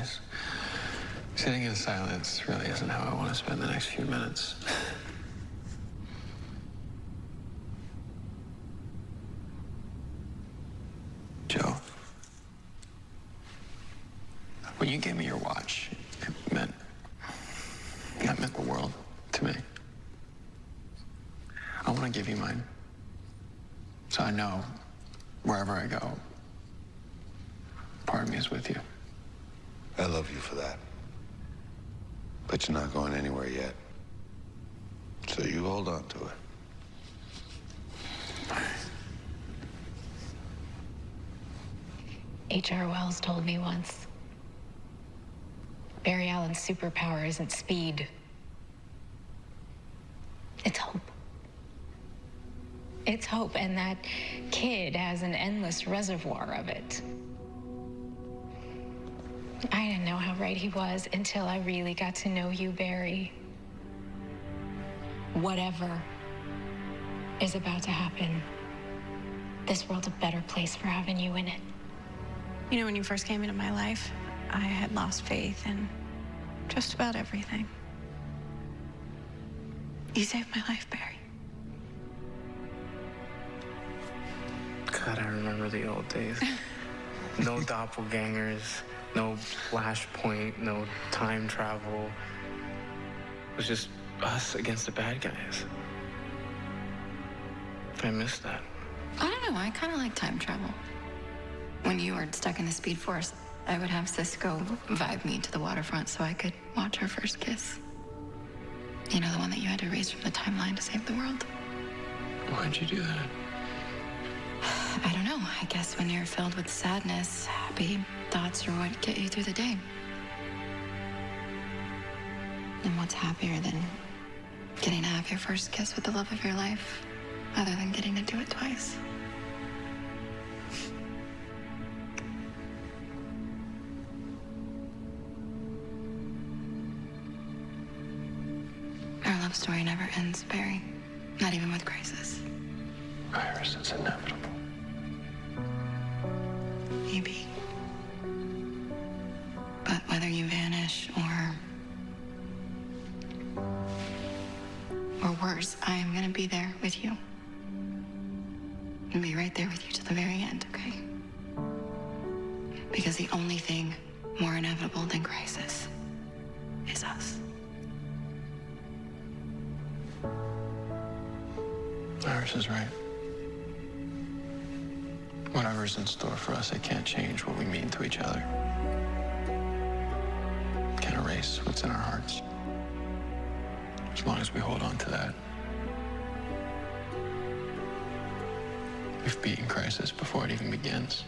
guys. Sitting in silence really isn't how I want to spend the next few minutes. Joe, when you gave me your watch, that meant the world to me. I want to give you mine, so I know wherever I go, part of me is with you. I love you for that. But you're not going anywhere yet. So you hold on to it. H.R. Wells told me once, Barry Allen's superpower isn't speed. It's hope. It's hope, and that kid has an endless reservoir of it. I didn't know how right he was until I really got to know you, Barry. Whatever is about to happen, this world's a better place for having you in it. You know, when you first came into my life, I had lost faith in just about everything. You saved my life, Barry. God, I remember the old days. No doppelgangers, no flashpoint, no time travel. It was just us against the bad guys. I miss that. I don't know, I kind of like time travel. When you were stuck in the Speed Force, I would have Cisco vibe me to the waterfront so I could watch her first kiss. You know, the one that you had to erase from the timeline to save the world. Why'd you do that? I don't know. I guess when you're filled with sadness, happy thoughts are what get you through the day. And what's happier than getting to have your first kiss with the love of your life, other than getting to do it twice? Our love story never ends, Barry. Not even with Crisis. Iris, it's inevitable. Maybe. But whether you vanish or worse, I am gonna be there with you. And be right there with you to the very end, okay? Because the only thing more inevitable than Crisis is us. Iris is right. Whatever's in store for us, it can't change what we mean to each other. Can't erase what's in our hearts. As long as we hold on to that. We've beaten Crisis before it even begins.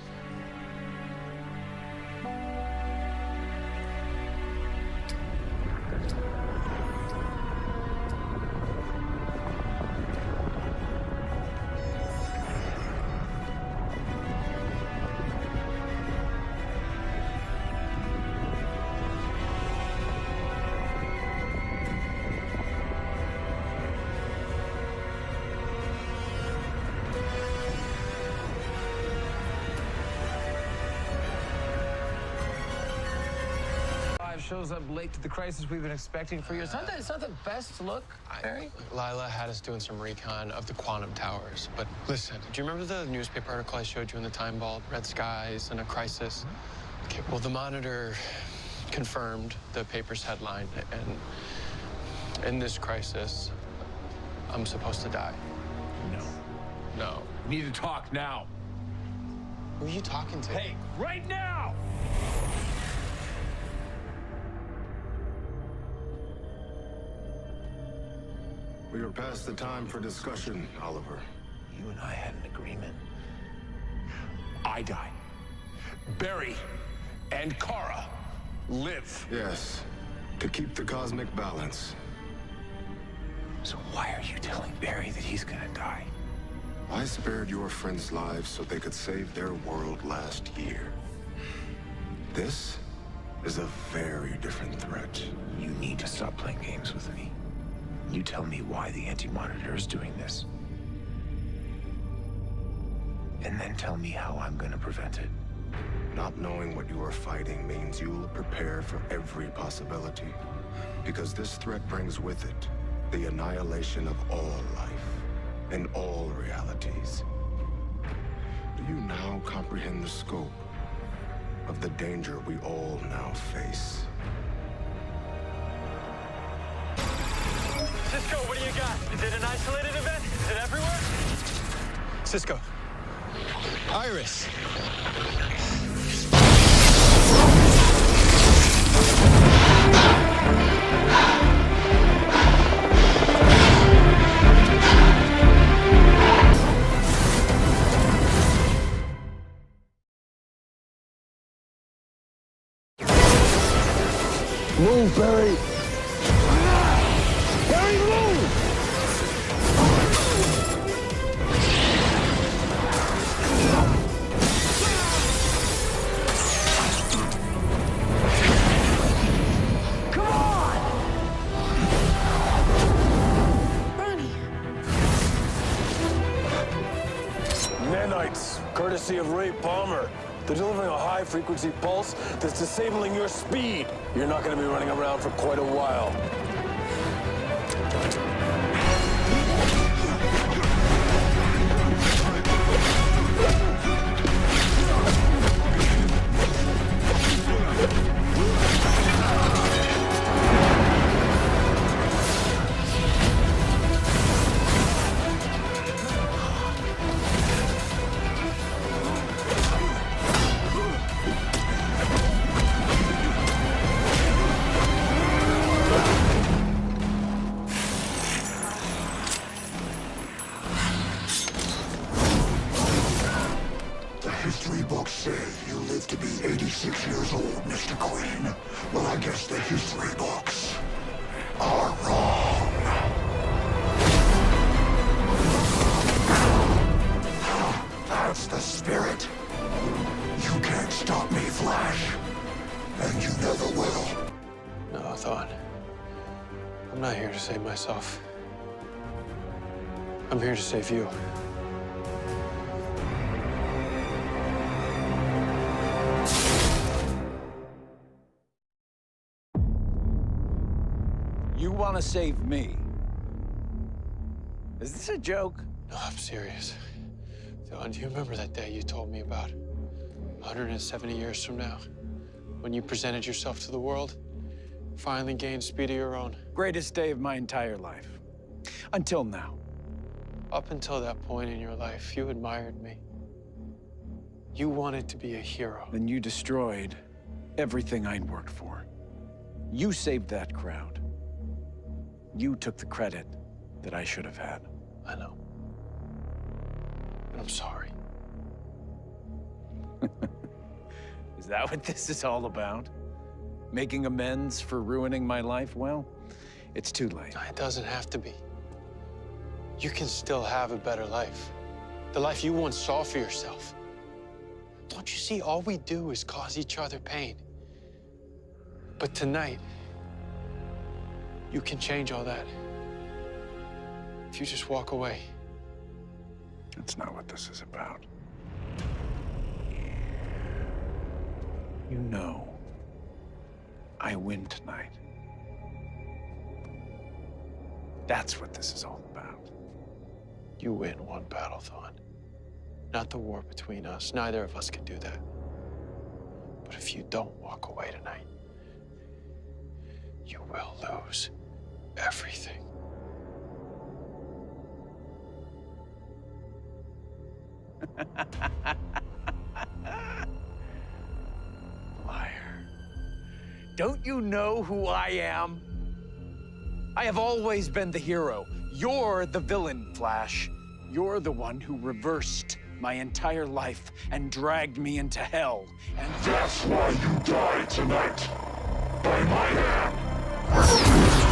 Shows up late to the Crisis we've been expecting for years. It's not the best look, Barry. Lila had us doing some recon of the Quantum Towers. But listen, do you remember the newspaper article I showed you in the Time Vault? Red skies and a crisis? Okay, well, the Monitor confirmed the paper's headline. And in this crisis, I'm supposed to die. No. We need to talk now. Who are you talking to? Hey, right now! We are past the time for discussion, Oliver. You and I had an agreement. I die. Barry and Kara live. Yes, to keep the cosmic balance. So why are you telling Barry that he's gonna die? I spared your friends' lives so they could save their world last year. This is a very different threat. You need to stop playing games with me. You tell me why the Anti-Monitor is doing this. And then tell me how I'm gonna prevent it. Not knowing what you are fighting means you'll prepare for every possibility. Because this threat brings with it the annihilation of all life and all realities. Do you now comprehend the scope of the danger we all now face? Cisco, what do you got? Is it an isolated event? Is it everywhere? Cisco. Iris. Move, Barry! Barry, move! Come on! Ronnie. Nanites, courtesy of Ray Palmer. They're delivering a high-frequency pulse that's disabling your speed. You're not going to be running around for quite a while. History books say you live to be 86 years old, Mr. Queen. Well, I guess the history books are wrong. That's the spirit. You can't stop me, Flash. And you never will. No, Thawne. I'm not here to save myself. I'm here to save you. You want to save me? Is this a joke? No, I'm serious. Thawne, do you remember that day you told me about? 170 years from now, when you presented yourself to the world, finally gained speed of your own. Greatest day of my entire life. Until now. Up until that point in your life, you admired me. You wanted to be a hero. Then you destroyed everything I'd worked for. You saved that crowd. You took the credit that I should have had. I know. And I'm sorry. Is that what this is all about? Making amends for ruining my life? Well, it's too late. It doesn't have to be. You can still have a better life. The life you once saw for yourself. Don't you see, all we do is cause each other pain. But tonight, you can change all that. If you just walk away. That's not what this is about. You know, I win tonight. That's what this is all about. You win one battle, Thawne. Not the war between us. Neither of us can do that. But if you don't walk away tonight, you will lose everything. Liar. Don't you know who I am? I have always been the hero. You're the villain, Flash. You're the one who reversed my entire life and dragged me into hell. And That's why you die tonight. By my hand.